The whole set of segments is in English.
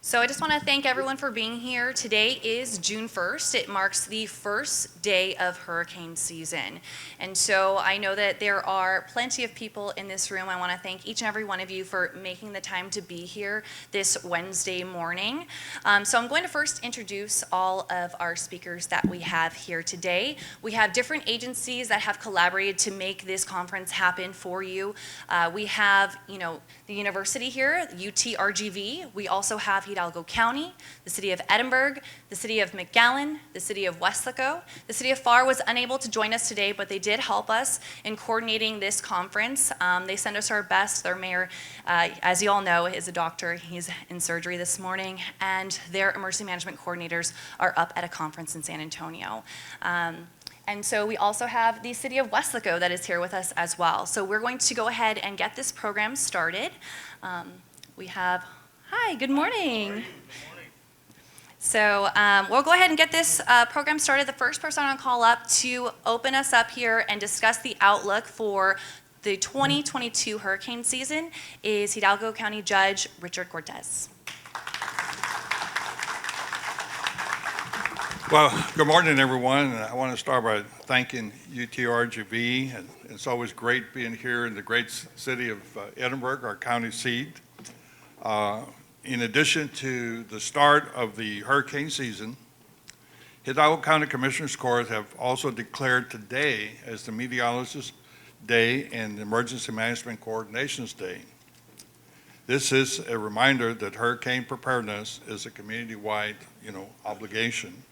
So I just want to thank everyone for being here. Today is June 1st. It marks the first day of hurricane season. And so I know that there are plenty of people in this room. I want to thank each and every one of you for making the time to be here this Wednesday morning. So I'm going to first introduce all of our speakers that we have here today. We have different agencies that have collaborated to make this conference happen for you. We have, the university here, UTRGV. We also have Hidalgo County, the city of Edinburg, the city of McAllen, the city of Weslaco. The city of FAR was unable to join us today, but they did help us in coordinating this conference. They sent us our best. Their mayor, as you all know, is a doctor. He's in surgery this morning, and their emergency management coordinators are up at a conference in San Antonio. And so we also have the city of Weslaco that is here with us as well. So we're going to go ahead and get this program started. Hi, good morning. Good morning. So we'll go ahead and get this program started. The first person I'm going to call up to open us up here and discuss the outlook for the 2022 hurricane season is Hidalgo County Judge Richard Cortez. Well, good morning, everyone. I want to start by thanking UTRGV. It's always great being here in the great city of Edinburg, our county seat. In addition to the start of the hurricane season, Hidalgo County Commissioners Court have also declared today as the Meteorologist Day and Emergency Management Coordinations Day. This is a reminder that hurricane preparedness is a community-wide, obligation.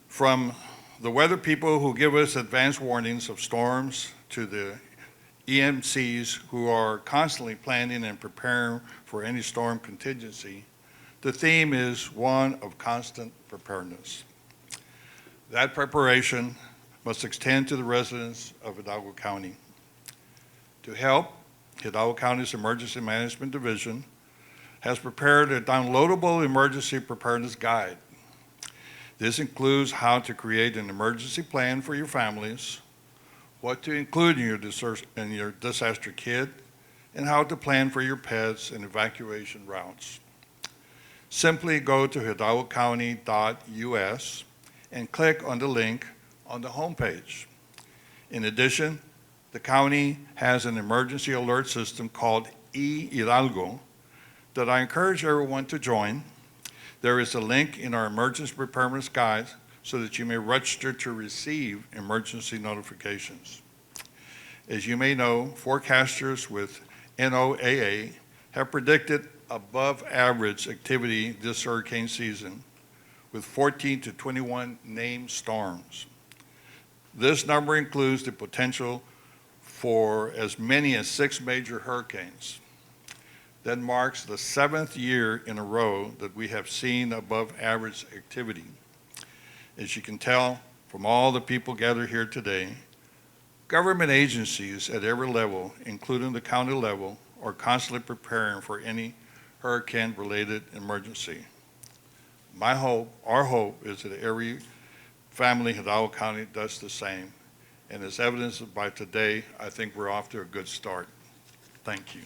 From the weather people who give us advance warnings of storms to the EMCs who are constantly planning and preparing for any storm contingency, the theme is one of constant preparedness. That preparation must extend to the residents of Hidalgo County. To help, Hidalgo County's Emergency Management Division has prepared a downloadable emergency preparedness guide. This includes how to create an emergency plan for your families, what to include in your disaster kit, and how to plan for your pets and evacuation routes. Simply go to hidalgocounty.us and click on the link on the homepage. In addition, the county has an emergency alert system called Hidalgo that I encourage everyone to join. There is a link in our emergency preparedness guide so that you may register to receive emergency notifications. As you may know, forecasters with NOAA have predicted above average activity this hurricane season with 14 to 21 named storms. This number includes the potential for as many as 6 major hurricanes. That marks the 7th year in a row that we have seen above average activity. As you can tell from all the people gathered here today, government agencies at every level, including the county level, are constantly preparing for any hurricane-related emergency. Our hope is that every family in Hidalgo County does the same. And as evidenced by today, I think we're off to a good start. Thank you.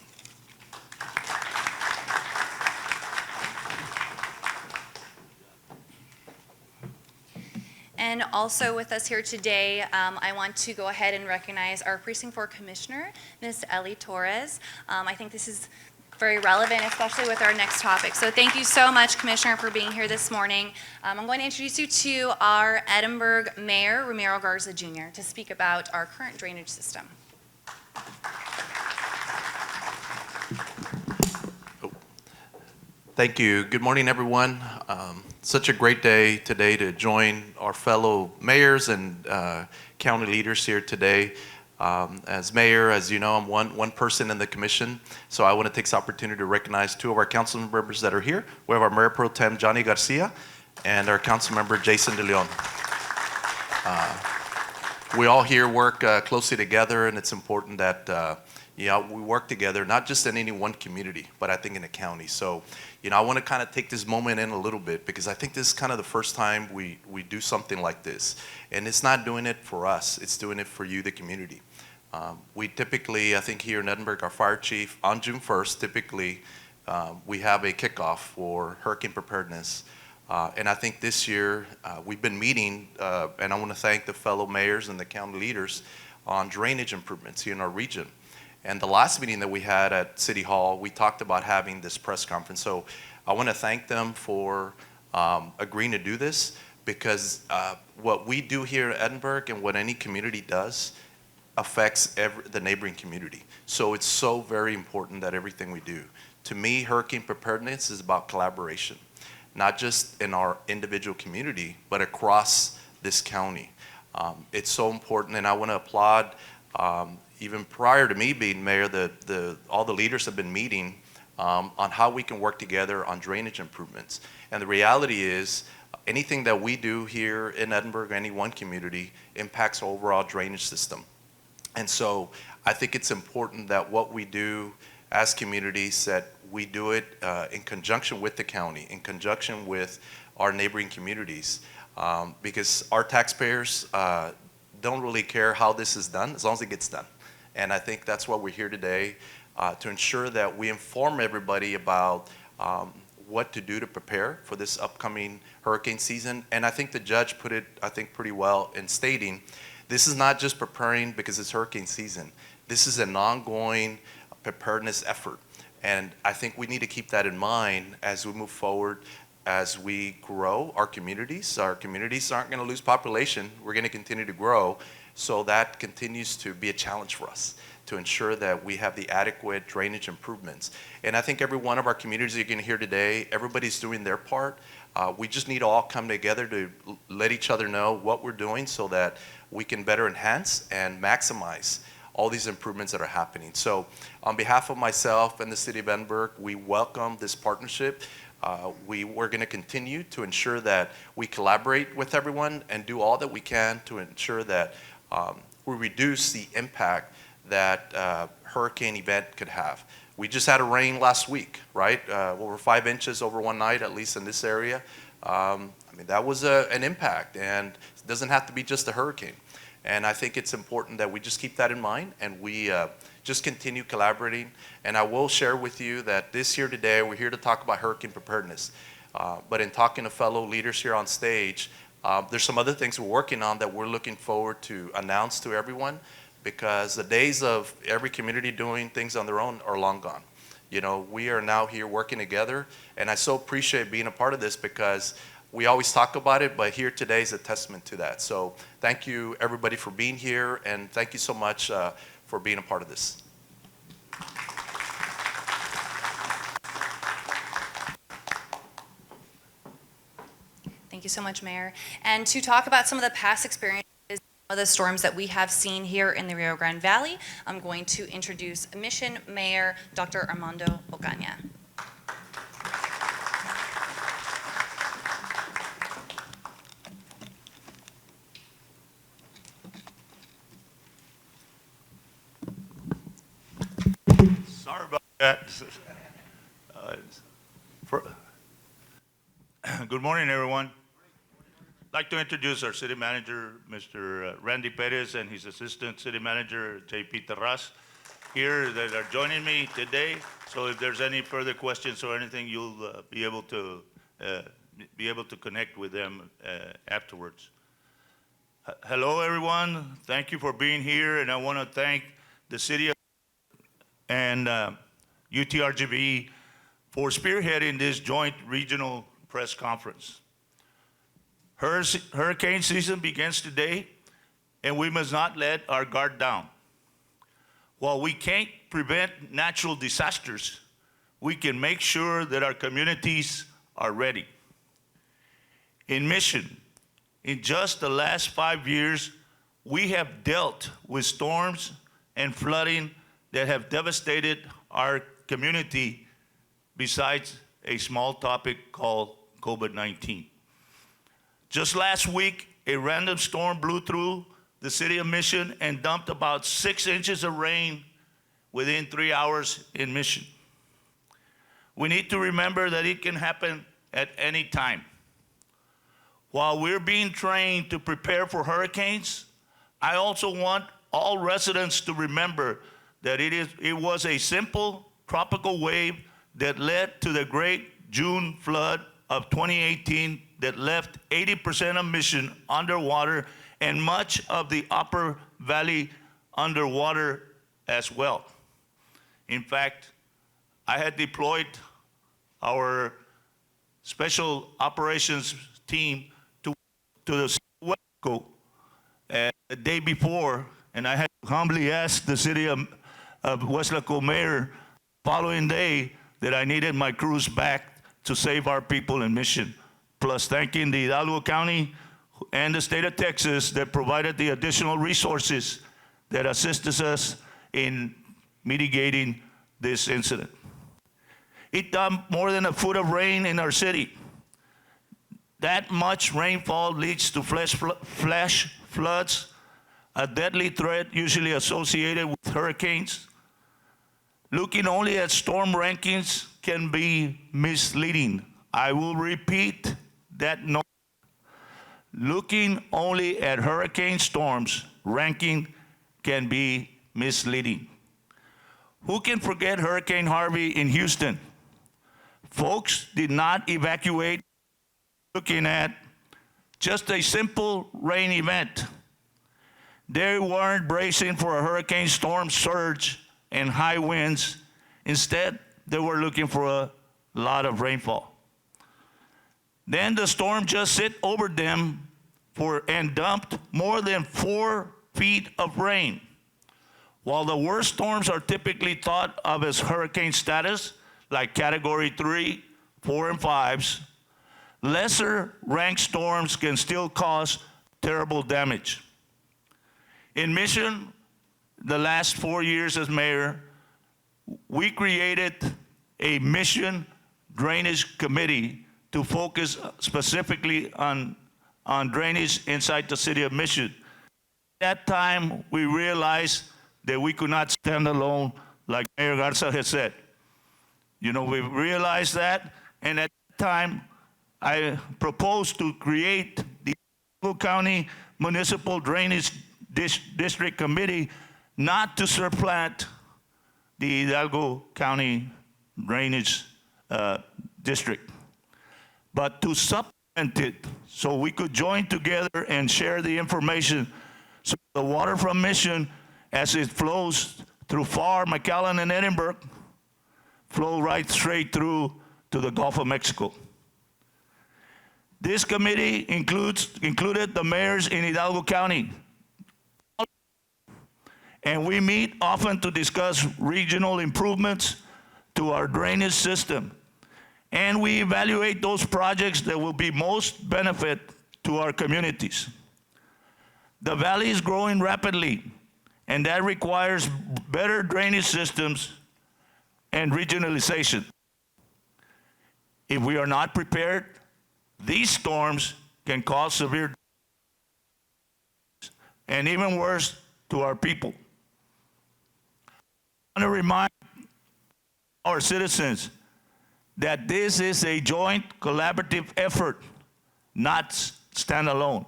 And also with us here today, I want to go ahead and recognize our Precinct 4 Commissioner, Ms. Ellie Torres. I think this is very relevant, especially with our next topic. So thank you so much, Commissioner, for being here this morning. I'm going to introduce you to our Edinburg Mayor, Ramiro Garza Jr., to speak about our current drainage system. Thank you. Good morning, everyone. Such a great day today to join our fellow mayors and county leaders here today. As mayor, as you know, I'm one person in the commission, so I want to take this opportunity to recognize 2 of our council members that are here. We have our Mayor Pro Tem, Johnny Garcia, and our council member, Jason De Leon. We all here work closely together, and it's important that we work together, not just in any one community, but I think in the county. So, I want to kind of take this moment in a little bit because I think this is kind of the first time we do something like this. And it's not doing it for us, it's doing it for you, the community. We typically, I think here in Edinburg, our fire chief on June 1st typically we have a kickoff for hurricane preparedness. And I think this year we've been meeting, and I want to thank the fellow mayors and the county leaders on drainage improvements here in our region. And the last meeting that we had at City Hall, we talked about having this press conference. So I want to thank them for agreeing to do this, because what we do here in Edinburg and what any community does affects the neighboring community. So it's so very important that everything we do. To me, hurricane preparedness is about collaboration, not just in our individual community, but across this county. It's so important, and I want to applaud, even prior to me being mayor, all the leaders have been meeting on how we can work together on drainage improvements. And the reality is, anything that we do here in Edinburg, any one community, impacts our overall drainage system. And so I think it's important that what we do as communities, that we do it in conjunction with the county, in conjunction with our neighboring communities, because our taxpayers don't really care how this is done as long as it gets done. And I think that's why we're here today, to ensure that we inform everybody about what to do to prepare for this upcoming hurricane season. And I think the judge put it, I think, pretty well in stating, this is not just preparing because it's hurricane season. This is an ongoing preparedness effort. And I think we need to keep that in mind as we move forward, as we grow our communities. Our communities aren't going to lose population. We're going to continue to grow. So that continues to be a challenge for us, to ensure that we have the adequate drainage improvements. And I think every one of our communities you're going to hear today, everybody's doing their part. We just need to all come together to let each other know what we're doing so that we can better enhance and maximize all these improvements that are happening. So on behalf of myself and the City of Edinburg, we welcome this partnership. We're going to continue to ensure that we collaborate with everyone and do all that we can to ensure that we reduce the impact that hurricane event could have. We just had a rain last week, right? Over 5 inches over one night, at least in this area. I mean, that was an impact, and it doesn't have to be just a hurricane. And I think it's important that we just keep that in mind, and we just continue collaborating. And I will share with you that this year today, we're here to talk about hurricane preparedness. But in talking to fellow leaders here on stage, there's some other things we're working on that we're looking forward to announce to everyone, because the days of every community doing things on their own are long gone. You know, we are now here working together, and I so appreciate being a part of this, because we always talk about it, but here today is a testament to that. So thank you, everybody, for being here, and thank you so much for being a part of this. Thank you so much, Mayor. And to talk about some of the past experiences of the storms that we have seen here in the Rio Grande Valley, I'm going to introduce Mission Mayor Dr. Armando Ocaña. Sorry about that. Good morning, everyone. I'd like to introduce our city manager, Mr. Randy Perez, and his assistant city manager, JP Terras, here that are joining me today. So if there's any further questions or anything, you'll be able to connect with them afterwards. Hello, everyone. Thank you for being here, and I want to thank the city and UTRGV for spearheading this joint regional press conference. Hurricane season begins today, and we must not let our guard down. While we can't prevent natural disasters, we can make sure that our communities are ready. In Mission, in just the last 5 years, we have dealt with storms and flooding that have devastated our community, besides a small topic called COVID-19. Just last week, a random storm blew through the city of Mission and dumped about 6 inches of rain within 3 hours in Mission. We need to remember that it can happen at any time. While we're being trained to prepare for hurricanes, I also want all residents to remember that it was a simple tropical wave that led to the great June flood of 2018 that left 80% of Mission underwater and much of the upper valley underwater as well. In fact, I had deployed our special operations team to the Weslaco the day before, and I had humbly asked the city of Weslaco mayor following day that I needed my crews back to save our people in Mission, plus thanking the Hidalgo County and the state of Texas that provided the additional resources that assisted us in mitigating this incident. It dumped more than a foot of rain in our city. That much rainfall leads to flash floods, a deadly threat usually associated with hurricanes. Looking only at storm rankings can be misleading. I will repeat that note. Looking only at hurricane storms ranking can be misleading. Who can forget Hurricane Harvey in Houston? Folks did not evacuate looking at just a simple rain event. They weren't bracing for a hurricane storm surge and high winds. Instead, they were looking for a lot of rainfall. Then the storm just sit over them and dumped more than 4 feet of rain. While the worst storms are typically thought of as hurricane status, like Category 3, 4, and 5s, lesser ranked storms can still cause terrible damage. In Mission, the last 4 years as mayor, we created a Mission Drainage Committee to focus specifically on drainage inside the city of Mission. At that time, we realized that we could not stand alone, like Mayor Garza had said. We realized that, and at that time, I proposed to create the Hidalgo County Municipal Drainage District Committee, not to supplant the Hidalgo County Drainage District, but to supplement it so we could join together and share the information so the water from Mission, as it flows through FAR, McAllen, and Edinburg, flow right straight through to the Gulf of Mexico. This committee included the mayors in Hidalgo County, and we meet often to discuss regional improvements to our drainage system, and we evaluate those projects that will be most benefit to our communities. The valley is growing rapidly, and that requires better drainage systems and regionalization. If we are not prepared, these storms can cause severe and even worse to our people. I want to remind our citizens that this is a joint collaborative effort, not standalone.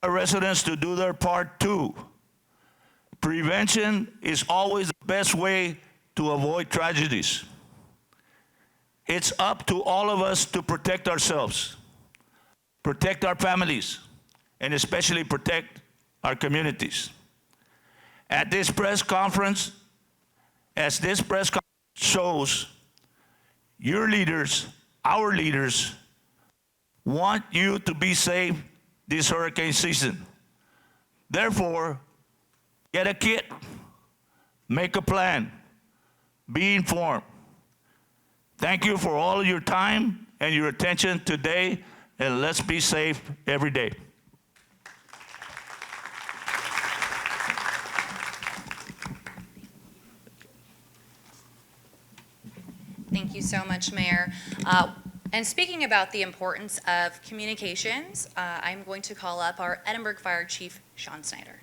Our residents to do their part too. Prevention is always the best way to avoid tragedies. It's up to all of us to protect ourselves, protect our families, and especially protect our communities. At this press conference, as this press conference shows, your leaders, our leaders, want you to be safe this hurricane season. Therefore, get a kit, make a plan, be informed. Thank you for all of your time and your attention today, and let's be safe every day. Thank you so much, Mayor. And speaking about the importance of communications, I'm going to call up our Edinburg Fire Chief, Shawn Snider.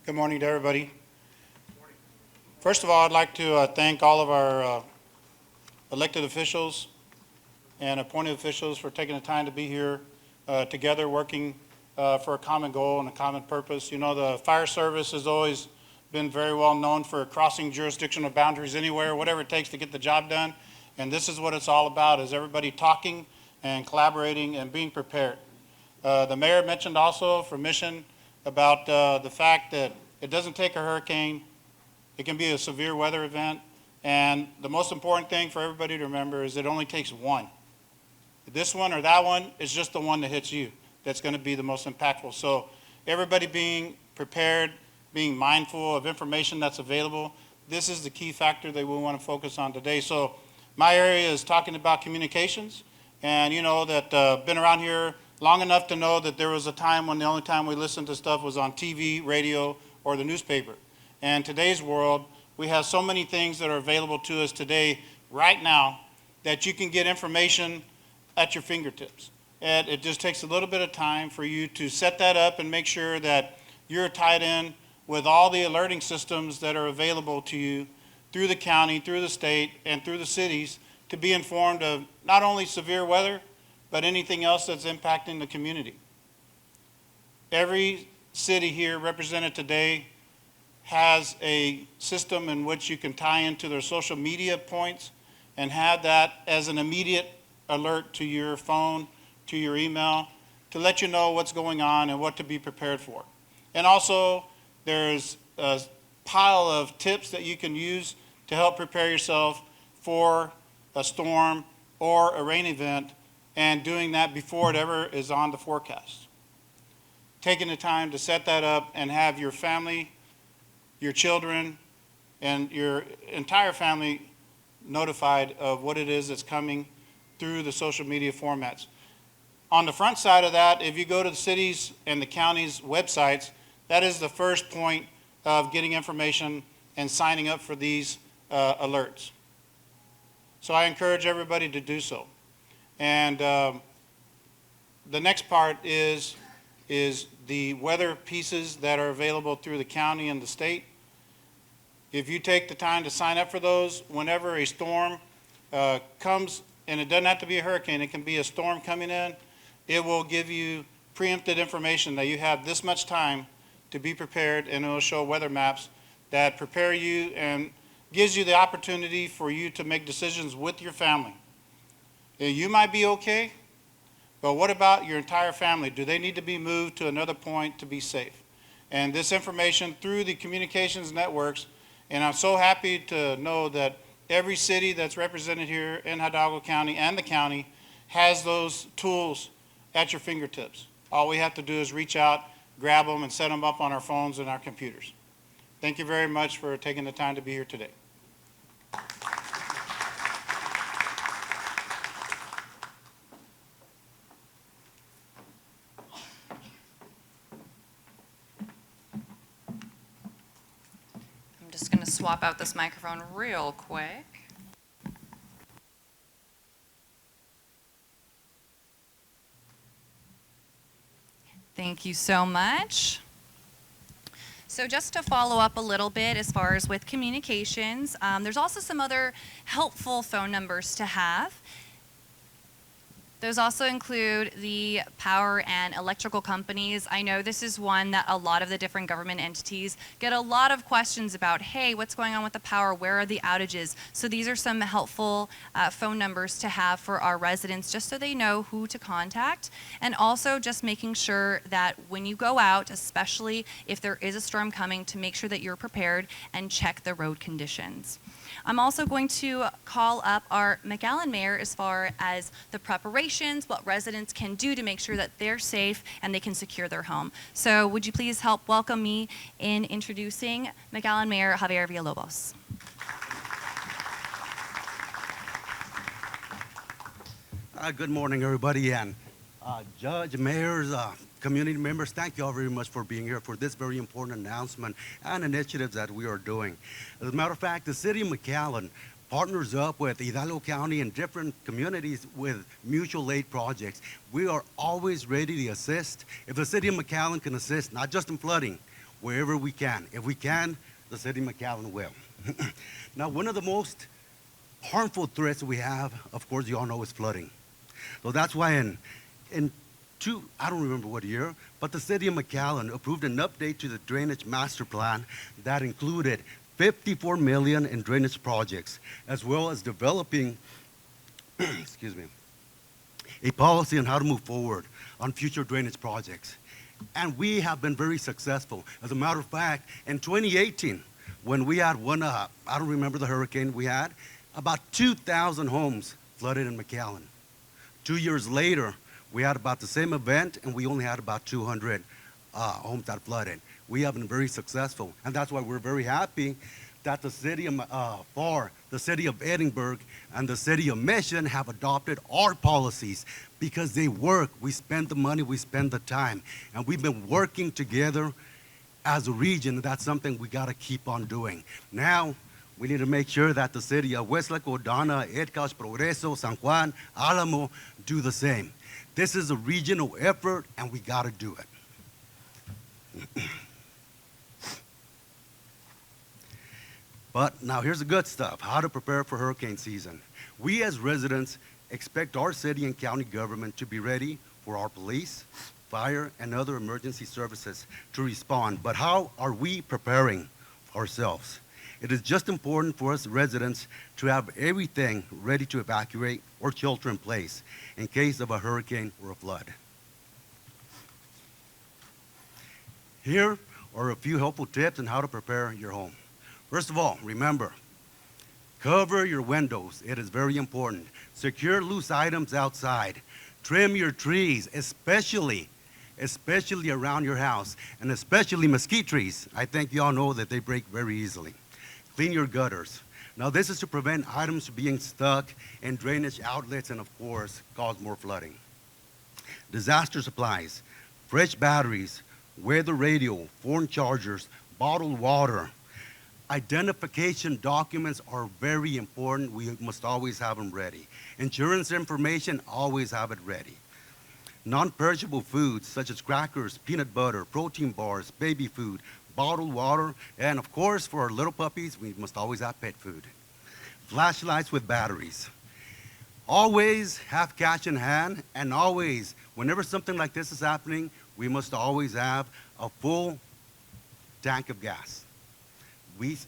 Good morning to everybody. First of all, I'd like to thank all of our elected officials and appointed officials for taking the time to be here together working for a common goal and a common purpose. You know, the fire service has always been very well known for crossing jurisdictional boundaries anywhere, whatever it takes to get the job done. And this is what it's all about, is everybody talking and collaborating and being prepared. The mayor mentioned also for Mission about the fact that it doesn't take a hurricane. It can be a severe weather event. And the most important thing for everybody to remember is it only takes one. This one or that one is just the one that hits you that's going to be the most impactful. So everybody being prepared, being mindful of information that's available, this is the key factor that we want to focus on today. So my area is talking about communications, and you know that been around here long enough to know that there was a time when the only time we listened to stuff was on TV, radio, or the newspaper. And today's world, we have so many things that are available to us today, right now, that you can get information at your fingertips. And it just takes a little bit of time for you to set that up and make sure that you're tied in with all the alerting systems that are available to you through the county, through the state, and through the cities to be informed of not only severe weather, but anything else that's impacting the community. Every city here represented today has a system in which you can tie into their social media points and have that as an immediate alert to your phone, to your email, to let you know what's going on and what to be prepared for. And also, there's a pile of tips that you can use to help prepare yourself for a storm or a rain event, and doing that before it ever is on the forecast. Taking the time to set that up and have your family, your children, and your entire family notified of what it is that's coming through the social media formats. On the front side of that, if you go to the cities and the counties' websites, that is the first point of getting information and signing up for these alerts. So I encourage everybody to do so. And the next part is the weather pieces that are available through the county and the state. If you take the time to sign up for those, whenever a storm comes, and it doesn't have to be a hurricane, it can be a storm coming in, it will give you preempted information that you have this much time to be prepared, and it will show weather maps that prepare you and gives you the opportunity for you to make decisions with your family. You might be okay, but what about your entire family? Do they need to be moved to another point to be safe? And this information through the communications networks, and I'm so happy to know that every city that's represented here in Hidalgo County and the county has those tools at your fingertips. All we have to do is reach out, grab them, and set them up on our phones and our computers. Thank you very much for taking the time to be here today. I'm just going to swap out this microphone real quick. Thank you so much. So just to follow up a little bit as far as with communications, there's also some other helpful phone numbers to have. Those also include the power and electrical companies. I know this is one that a lot of the different government entities get a lot of questions about. Hey, what's going on with the power? Where are the outages? So these are some helpful phone numbers to have for our residents, just so they know who to contact. And also just making sure that when you go out, especially if there is a storm coming, to make sure that you're prepared and check the road conditions. I'm also going to call up our McAllen mayor as far as the preparations, what residents can do to make sure that they're safe and they can secure their home. So would you please help welcome me in introducing McAllen Mayor Javier Villalobos. Good morning, everybody, and Judge, mayors, community members, thank you all very much for being here for this very important announcement and initiatives that we are doing. As a matter of fact, the city of McAllen partners up with Hidalgo County and different communities with mutual aid projects. We are always ready to assist. If the city of McAllen can assist, not just in flooding, wherever we can. If we can, the city of McAllen will. Now, one of the most harmful threats we have, of course, you all know, is flooding. So that's why in I don't remember what year, but the city of McAllen approved an update to the drainage master plan that included 54 million in drainage projects, as well as developing, excuse me, a policy on how to move forward on future drainage projects. And we have been very successful. As a matter of fact, in 2018, when we had one, I don't remember the hurricane we had, about 2,000 homes flooded in McAllen. 2 years later, we had about the same event, and we only had about 200 homes that flooded. We have been very successful, and that's why we're very happy that the city of the city of Edinburg and the city of Mission have adopted our policies because they work. We spend the money, we spend the time, and we've been working together as a region, and that's something we got to keep on doing. Now, we need to make sure that the city of Weslaco, Donna, Edcouch, Progreso, San Juan, Alamo do the same. This is a regional effort, and we got to do it. But now here's the good stuff, how to prepare for hurricane season. We as residents expect our city and county government to be ready for our police, fire, and other emergency services to respond. But how are we preparing ourselves? It is just important for us residents to have everything ready to evacuate or shelter in place in case of a hurricane or a flood. Here are a few helpful tips on how to prepare your home. First of all, remember, cover your windows. It is very important. Secure loose items outside. Trim your trees, especially around your house, and especially mesquite trees. I think you all know that they break very easily. Clean your gutters. Now, this is to prevent items from being stuck in drainage outlets and, of course, cause more flooding. Disaster supplies, fresh batteries, weather radio, phone chargers, bottled water. Identification documents are very important. We must always have them ready. Insurance information, always have it ready. Non-perishable foods such as crackers, peanut butter, protein bars, baby food, bottled water, and of course, for our little puppies, we must always have pet food. Flashlights with batteries. Always have cash in hand, and always, whenever something like this is happening, we must always have a full tank of gas.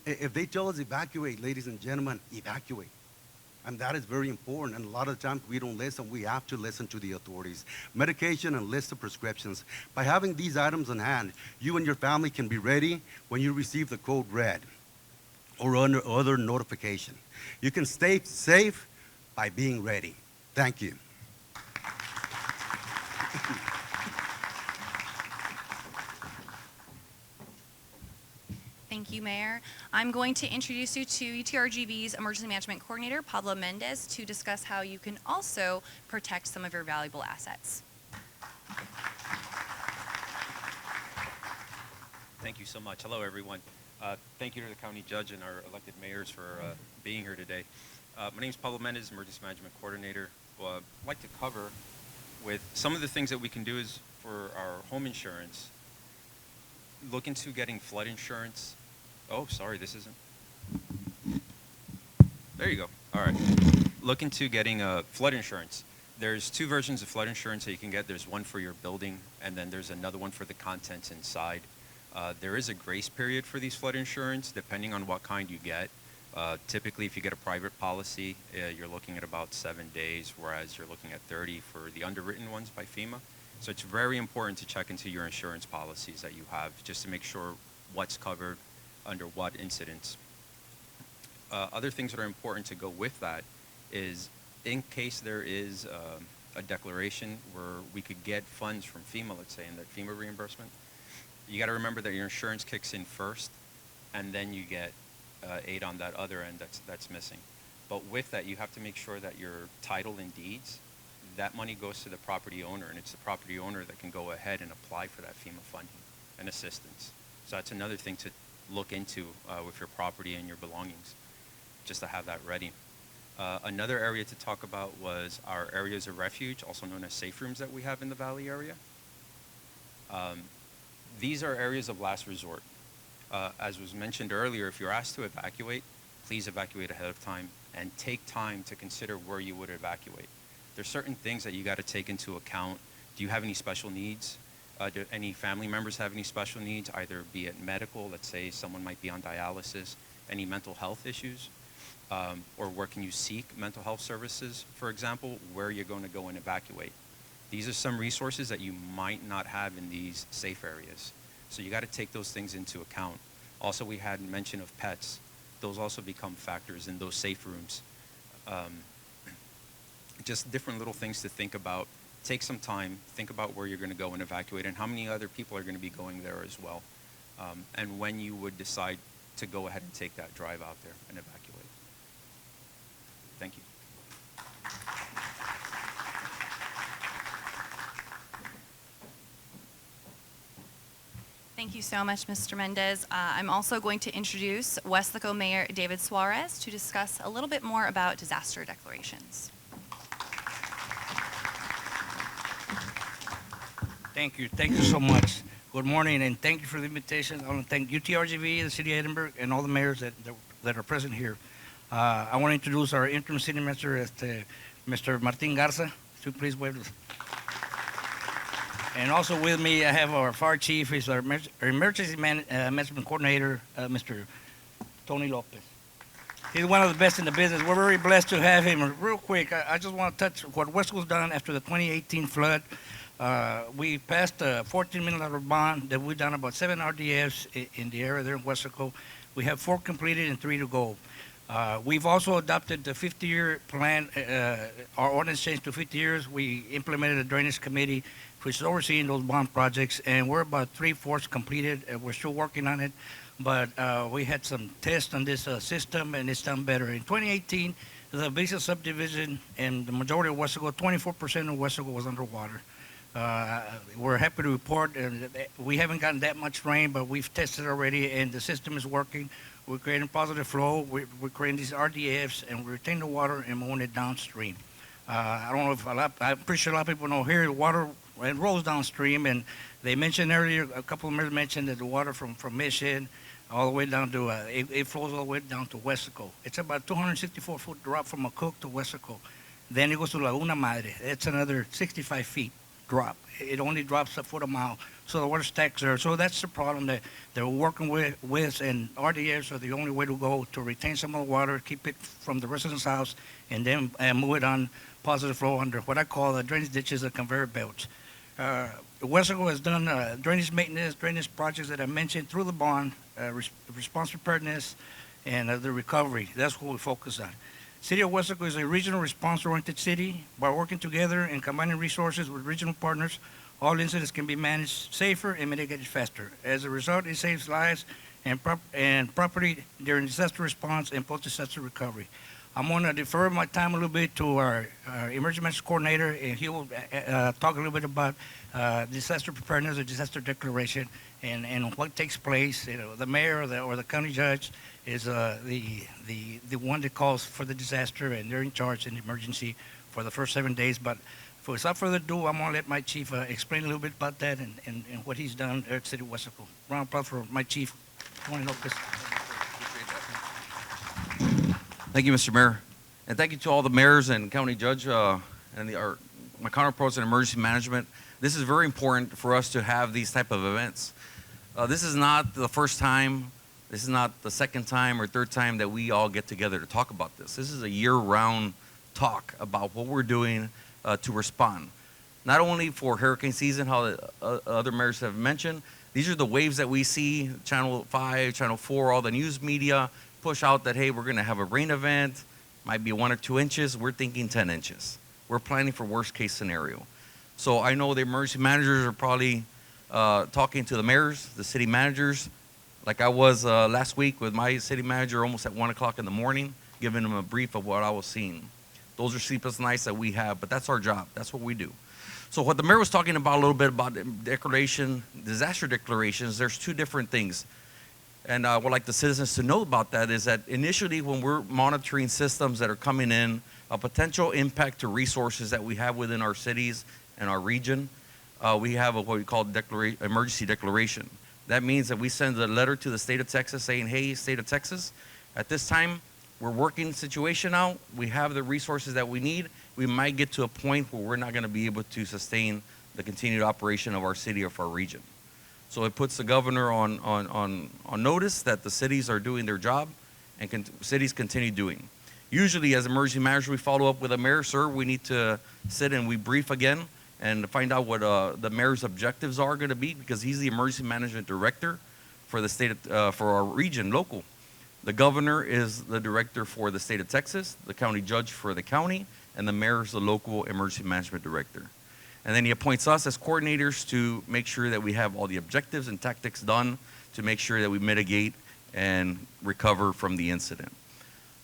If they tell us evacuate, ladies and gentlemen, evacuate. And that is very important, and a lot of the times we don't listen. We have to listen to the authorities. Medication and list of prescriptions. By having these items in hand, you and your family can be ready when you receive the code red or under other notification. You can stay safe by being ready. Thank you. Thank you, Mayor. I'm going to introduce you to UTRGV's Emergency Management Coordinator, Pablo Mendez, to discuss how you can also protect some of your valuable assets. Thank you so much. Hello, everyone. Thank you to the county judge and our elected mayors for being here today. My name is Pablo Mendez, Emergency Management Coordinator. I'd like to cover with some of the things that we can do is for our home insurance. Look into getting flood insurance. Oh, sorry, this isn't. There you go. All right. Look into getting flood insurance. There's two versions of flood insurance that you can get. There's one for your building, and then there's another one for the contents inside. There is a grace period for these flood insurance, depending on what kind you get. Typically, if you get a private policy, you're looking at about 7 days, whereas you're looking at 30 for the underwritten ones by FEMA. So it's very important to check into your insurance policies that you have, just to make sure what's covered under what incidents. Other things that are important to go with that is, in case there is a declaration where we could get funds from FEMA, let's say, in that FEMA reimbursement, you got to remember that your insurance kicks in first, and then you get aid on that other end that's missing. But with that, you have to make sure that your title and deeds, that money goes to the property owner, and it's the property owner that can go ahead and apply for that FEMA funding and assistance. So that's another thing to look into with your property and your belongings, just to have that ready. Another area to talk about was our areas of refuge, also known as safe rooms that we have in the Valley area. These are areas of last resort. As was mentioned earlier, if you're asked to evacuate, please evacuate ahead of time and take time to consider where you would evacuate. There's certain things that you got to take into account Do you have any special needs? Do any family members have any special needs, either be it medical, let's say someone might be on dialysis, any mental health issues, or where can you seek mental health services, for example, where you're going to go and evacuate. These are some resources that you might not have in these safe areas. So you got to take those things into account. Also, we had mention of pets. Those also become factors in those safe rooms. Just different little things to think about. Take some time, think about where you're going to go and evacuate and how many other people are going to be going there as well. And when you would decide to go ahead and take that drive out there and evacuate. Thank you. Thank you so much, Mr. Mendez. I'm also going to introduce Weslaco Mayor David Suarez to discuss a little bit more about disaster declarations. Thank you. Thank you so much. Good morning, and thank you for the invitation. I want to thank UTRGV, the City of Edinburg, and all the mayors that are present here. I want to introduce our interim city manager, Mr. Martin Garza. So please wave. And also with me, I have our fire chief, he's our emergency management coordinator, Mr. Tony Lopez. He's one of the best in the business. We're very blessed to have him. Real quick, I just want to touch what Weslaco's done after the 2018 flood. We passed a $14 million bond that we've done about 7 RDFs in the area there in Weslaco. We have 4 completed and 3 to go. We've also adopted the 50-year plan. Our ordinance changed to 50 years. We implemented a drainage committee which is overseeing those bond projects, and we're about 3/4 completed. We're still working on it, but we had some tests on this system, and it's done better. In 2018, the basic subdivision and the majority of Weslaco, 24% of Weslaco was underwater. We're happy to report we haven't gotten that much rain, but we've tested already, and the system is working. We're creating positive flow. We're creating these RDFs, and we retain the water and moving it downstream. I don't know if I'm pretty sure a lot of people know here the water it rolls downstream, and they mentioned earlier, a couple of members mentioned that the water from Mission all the way down to it flows all the way down to Weslaco. It's about 264-foot drop from McCook to Weslaco. Then it goes to Laguna Madre. It's another 65 feet drop. It only drops a foot a mile, so the water stacks there. So that's the problem that we're working with, and RDFs are the only way to go to retain some of the water, keep it from the residents' house, and then move it on positive flow under what I call the drainage ditches and conveyor belts. Weslaco has done drainage maintenance, drainage projects that I mentioned through the bond, response preparedness, and the recovery. That's what we focus on. City of Weslaco is a regional response-oriented city. By working together and combining resources with regional partners, all incidents can be managed safer and mitigated faster. As a result, it saves lives and property during disaster response and post-disaster recovery. I'm going to defer my time a little bit to our emergency management coordinator, and he will talk a little bit about disaster preparedness or disaster declaration and what takes place. You know, the mayor or the county judge is the one that calls for the disaster, and they're in charge in the emergency for the first 7 days. But without further ado, I'm going to let my chief explain a little bit about that and what he's done at City of Weslaco. Round of applause for my chief, Tony Lopez. Thank you, Mr. Mayor. And thank you to all the mayors and county judge and my counterparts in emergency management. This is very important for us to have these type of events. This is not the first time, this is not the second time or third time that we all get together to talk about this. This is a year-round talk about what we're doing to respond. Not only for hurricane season, how the other mayors have mentioned, these are the waves that we see, Channel 5, Channel 4, all the news media, push out that, hey, we're going to have a rain event, might be 1 or 2 inches. We're thinking 10 inches. We're planning for worst case scenario. So I know the emergency managers are probably talking to the mayors, the city managers, like I was last week with my city manager almost at 1 o'clock in the morning, giving them a brief of what I was seeing. Those are sleepless nights that we have, but that's our job. That's what we do. So what the mayor was talking about a little bit about declaration, disaster declarations, there's 2 different things. And I would like the citizens to know about that is that initially when we're monitoring systems that are coming in, a potential impact to resources that we have within our cities and our region, we have what we call emergency declaration. That means that we send a letter to the state of Texas saying, hey, state of Texas, at this time, we're working the situation out. We have the resources that we need. We might get to a point where we're not going to be able to sustain the continued operation of our city, of our region. So it puts the governor on notice that the cities are doing their job and cities continue doing. Usually as emergency manager, we follow up with a mayor, sir, we need to sit and we brief again and find out what the mayor's objectives are going to be, because he's the emergency management director for the state, for our region, local. The governor is the director for the state of Texas, the county judge for the county, and the mayor is the local emergency management director. And then he appoints us as coordinators to make sure that we have all the objectives and tactics done to make sure that we mitigate and recover from the incident.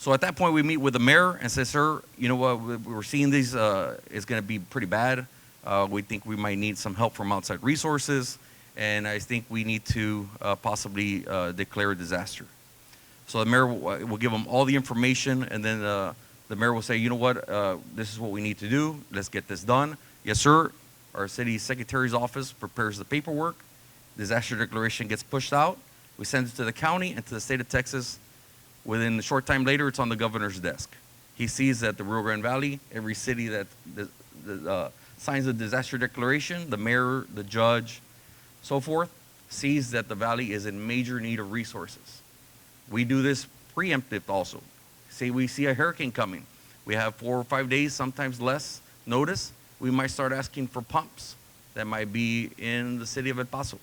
So at that point, we meet with the mayor and say, sir, you know what, we're seeing these, it's going to be pretty bad. We think we might need some help from outside resources, and I think we need to possibly declare a disaster. So the mayor will give them all the information, and then the mayor will say, you know what, this is what we need to do. Let's get this done. Yes, sir. Our city secretary's office prepares the paperwork. Disaster declaration gets pushed out. We send it to the county and to the state of Texas. Within a short time later, it's on the governor's desk. He sees that the Rio Grande Valley, every city that signs a disaster declaration, the mayor, the judge, so forth, sees that the valley is in major need of resources. We do this preemptive also. Say we see a hurricane coming. We have 4 or 5 days, sometimes less notice. We might start asking for pumps that might be in the city of El Paso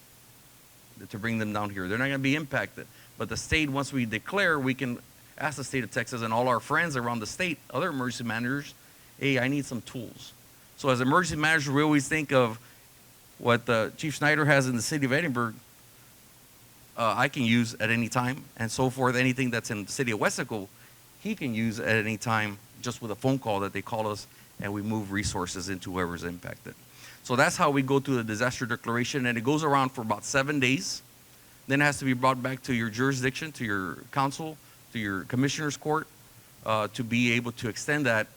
to bring them down here. They're not going to be impacted. But the state, once we declare, we can ask the state of Texas and all our friends around the state, other emergency managers, hey, I need some tools. So as emergency managers, we always think of what Chief Snider has in the city of Edinburg, I can use at any time, and so forth. Anything that's in the city of Weslaco, he can use at any time, just with a phone call that they call us, and we move resources into whoever's impacted. So that's how we go through the disaster declaration, and it goes around for about 7 days. Then it has to be brought back to your jurisdiction, to your council, to your commissioner's court, to be able to extend that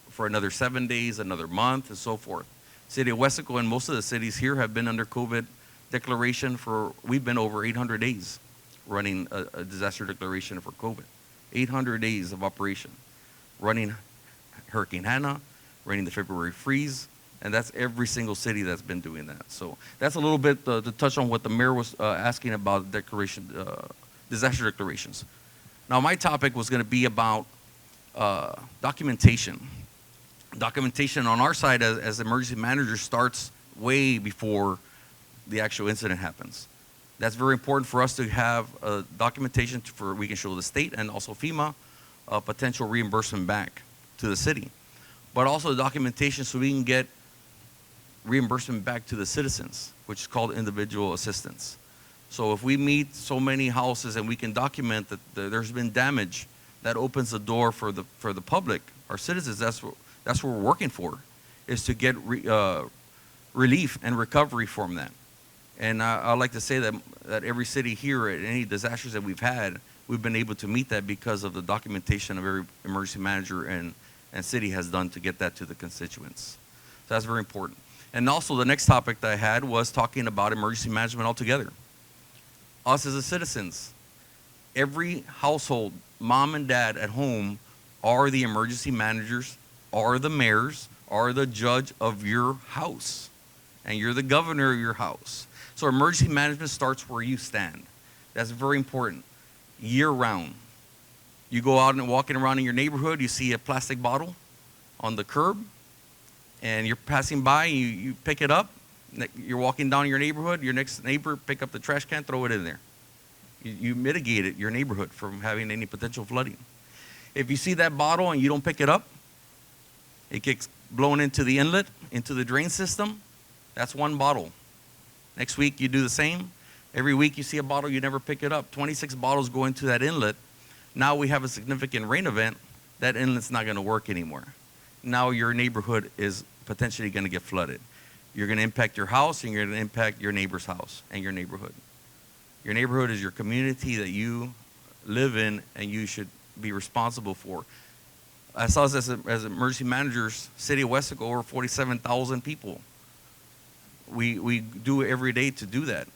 for another 7 days, another month, and so forth. City of Weslaco and most of the cities here have been under COVID declaration for, we've been over 800 days running a disaster declaration for COVID. 800 days of operation, running Hurricane Hannah, running the February freeze, and that's every single city that's been doing that. So that's a little bit to touch on what the mayor was asking about disaster declarations. Now my topic was going to be about documentation. Documentation on our side as emergency manager starts way before the actual incident happens. That's very important for us to have documentation for we can show the state and also FEMA potential reimbursement back to the city, but also documentation so we can get reimbursement back to the citizens, which is called individual assistance. So if we meet so many houses and we can document that there's been damage, that opens the door for the public, our citizens. That's what we're working for, is to get relief and recovery from that. And I like to say that every city here, at any disasters that we've had, we've been able to meet that because of the documentation of every emergency manager and city has done to get that to the constituents. So that's very important. And also the next topic that I had was talking about emergency management altogether. Us as the citizens, every household, mom and dad at home are the emergency managers, are the mayors, are the judge of your house, and you're the governor of your house. So emergency management starts where you stand. That's very important, year round. You go out and walking around in your neighborhood, you see a plastic bottle on the curb, and you're passing by, you pick it up, you're walking down your neighborhood, your next neighbor pick up the trash can, throw it in there. You mitigated your neighborhood from having any potential flooding. If you see that bottle and you don't pick it up, it gets blown into the inlet, into the drain system, that's one bottle. Next week you do the same. Every week you see a bottle, you never pick it up. 26 bottles go into that inlet. Now we have a significant rain event, that inlet's not gonna work anymore. Now your neighborhood is potentially gonna get flooded. You're gonna impact your house and you're gonna impact your neighbor's house and your neighborhood. Your neighborhood is your community that you live in and you should be responsible for. I saw this as emergency managers, City of Weslaco, over 47,000 people. We do every day to do that.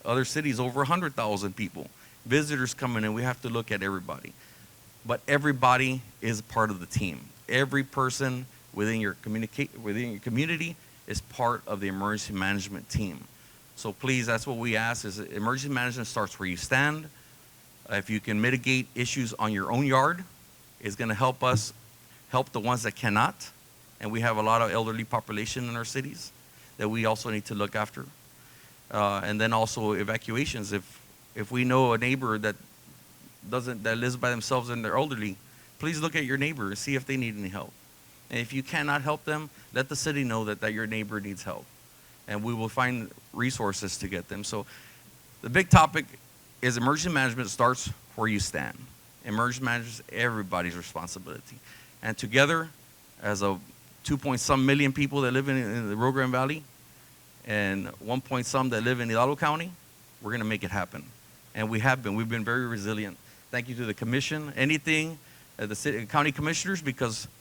Other cities, over 100,000 people. Visitors coming in, we have to look at everybody. But everybody is part of the team. Every person within your community is part of the emergency management team. So please, that's what we ask, is emergency management starts where you stand. If you can mitigate issues on your own yard, it's going to help us help the ones that cannot. And we have a lot of elderly population in our cities that we also need to look after. And then also evacuations. If we know a neighbor that lives by themselves and they're elderly, please look at your neighbor and see if they need any help. And if you cannot help them, let the city know that your neighbor needs help. And we will find resources to get them. So the big topic is emergency management starts where you stand. Emergency management is everybody's responsibility. And together, as a 2-point-some million people that live in the Rio Grande Valley and 1-point-some that live in Hidalgo County, we're going to make it happen. And we have been. We've been very resilient. Thank you to the commission, anything, the city, county commissioners,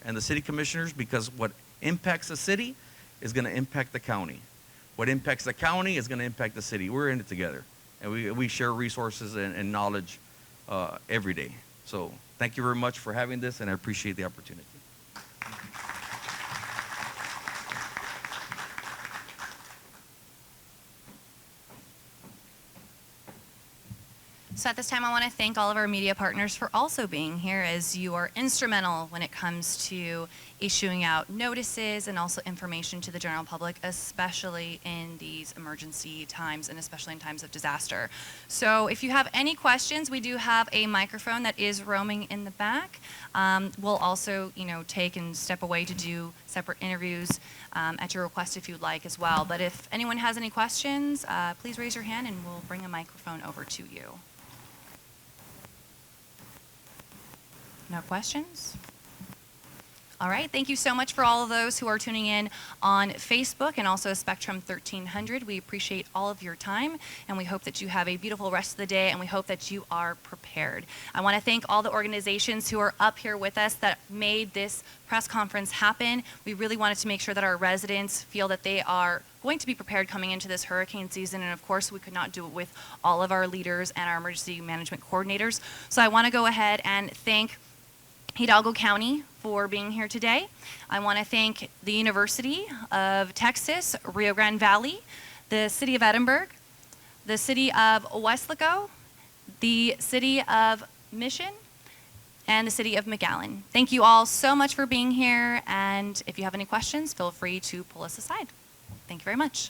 and the city commissioners, because what impacts the city is going to impact the county. What impacts the county is going to impact the city. We're in it together. And we share resources and knowledge every day. So thank you very much for having this, and I appreciate the opportunity. So at this time, I want to thank all of our media partners for also being here, as you are instrumental when it comes to issuing out notices and also information to the general public, especially in these emergency times and especially in times of disaster. So if you have any questions, we do have a microphone that is roaming in the back. We'll also, take and step away to do separate interviews at your request if you'd like as well. But if anyone has any questions, please raise your hand and we'll bring a microphone over to you. No questions? All right, thank you so much for all of those who are tuning in on Facebook and also Spectrum 1300. We appreciate all of your time, and we hope that you have a beautiful rest of the day, and we hope that you are prepared. I want to thank all the organizations who are up here with us that made this press conference happen. We really wanted to make sure that our residents feel that they are going to be prepared coming into this hurricane season, and of course we could not do it with all of our leaders and our emergency management coordinators. So I want to go ahead and thank Hidalgo County for being here today. I want to thank the University of Texas, Rio Grande Valley, the City of Edinburg, the City of Weslaco, the City of Mission, and the City of McAllen. Thank you all so much for being here, and if you have any questions, feel free to pull us aside. Thank you very much.